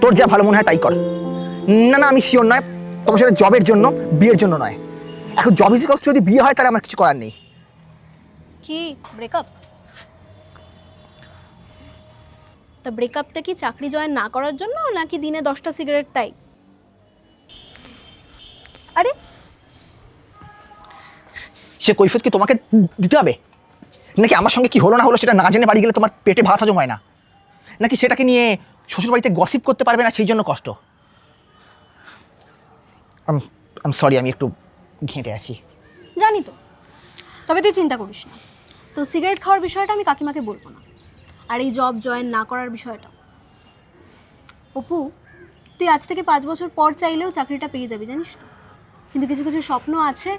তোর যা ভালো মনে হয় তাই কর। না না, আমি শিওর নয়, তোমার সাথে জবের জন্য, বিয়ের জন্য নয়। এখন জব ইজ ইকুয়ালস টু যদি বিয়ে হয় তাহলে আমার কিছু করার নেই। কি ব্রেকআপ? তা ব্রেকআপটা কি চাকরি জয়েন না করার জন্য নাকি দিনে 10টা সিগারেট তাই? আরে সে কৈফিয়ত কি তোমাকে দিতে হবে? নাকি আমার সঙ্গে কি হলো না হলো সেটা না জেনে বাড়ি গেলে তোমার পেটে ভাত হজম হয় না? নাকি সেটাকে নিয়ে শ্বশুরবাড়িতে গসিপ করতে পারবে না সেই জন্য কষ্ট? আম সরি, আমি একটু ঘেঁটে আছি। জানি তো, তবে তুই চিন্তা করিস না, তো সিগারেট খাওয়ার বিষয়টা আমি কাকিমাকে বলবো না। আর এই জব জয়েন না করার বিষয়টা, অপু তুই আজ থেকে 5 বছর পর চাইলেও চাকরিটা পেয়ে যাবি, জানিস তো। কিন্তু কিছু কিছু স্বপ্ন আছে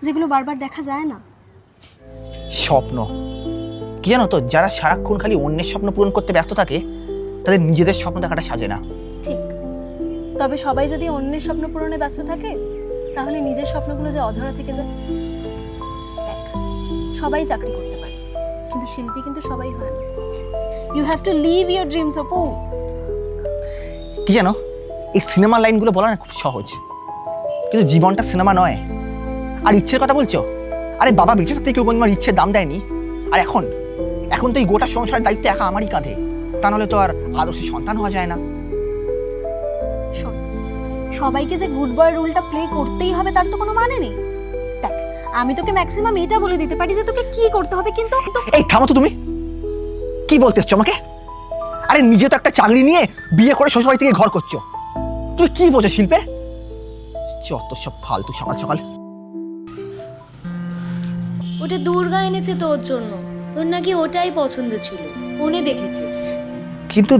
যেগুলো বারবার দেখা যায় না। স্বপ্ন? কি জানো তো, যারা সারাক্ষণ খালি অন্যের স্বপ্ন পূরণ করতে ব্যস্ত থাকে তাদের নিজেদের স্বপ্ন দেখাটা সাজে না। ঠিক, তবে সবাই যদি অন্যের স্বপ্ন পূরণে ব্যস্ত থাকে তাহলে নিজের স্বপ্নগুলো যে অধরা থেকে যায়। দেখ, সবাই চাকরি করতে পারে কিন্তু শিল্পী কিন্তু সবাই হয় না। You have to live your dreams Apu. কি জানো, এই সিনেমার লাইনগুলো বলা না খুব সহজ, কিন্তু জীবনটা সিনেমা নয়। আর ইচ্ছের কথা বলছো, আরে বাবা বেঁচে থাকতে কেউ কোনো ইচ্ছের দাম দেয়নি। আর এখন এখন তো এই গোটা সংসারের দায়িত্ব একা আমারই কাঁধে, তা নাহলে তো আর আদর্শ সন্তান হওয়া যায় না। শোন, সবাইকে যে গুড বয় রুলটা প্লে করতেই হবে তার তো কোনো মানে নেই। দেখ, আমি তোকে ম্যাক্সিমাম এটা বলে দিতে পারি যে তোকে কি করতে হবে, কিন্তু এই থামো তো, তুমি কি বলতে এসছো আমাকে? আরে নিজে তো একটা চাকরি নিয়ে বিয়ে করে শ্বশুরবাড়ি থেকে ঘর করছো, তুমি কি বোঝো শিল্পে? যত সব ফালতু সকাল সকাল। ওটা দুর্গা এনেছে তোর জন্য, তোর নাকি ওটাই পছন্দ ছিল, ফোনে দেখেছে। কিন্তু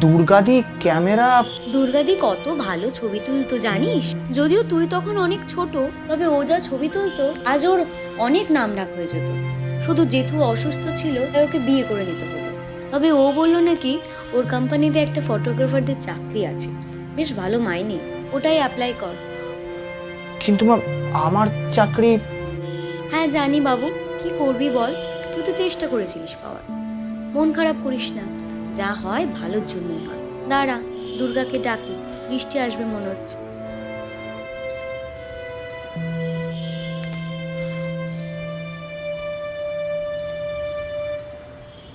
দুর্গাদি ক্যামেরা। দুর্গাদি কত ভালো ছবি তুলতো জানিস? যদিও তুই তখন অনেক ছোট, তবে ও যা ছবি তুলতো আজ ওর অনেক নাম ডাক হয়ে যেত। শুধু জেঠু অসুস্থ ছিল তাই ওকে বিয়ে করে নিতে হলো। তবে ও বলল নাকি ওর কোম্পানিতে একটা ফটোগ্রাফারদের চাকরি আছে, বেশ ভালো মাইনে, ওটাই অ্যাপ্লাই কর। কিন্তু মা, আমার চাকরি। হ্যাঁ জানি বাবু, কি করবি বল, তুই তো চেষ্টা করেছিলিস পাওয়ার। মন খারাপ করিস না, যা হয় ভালোর জন্যই হয়। দাঁড়া, দুর্গাকে ডাকি, বৃষ্টি আসবে মনে হচ্ছে।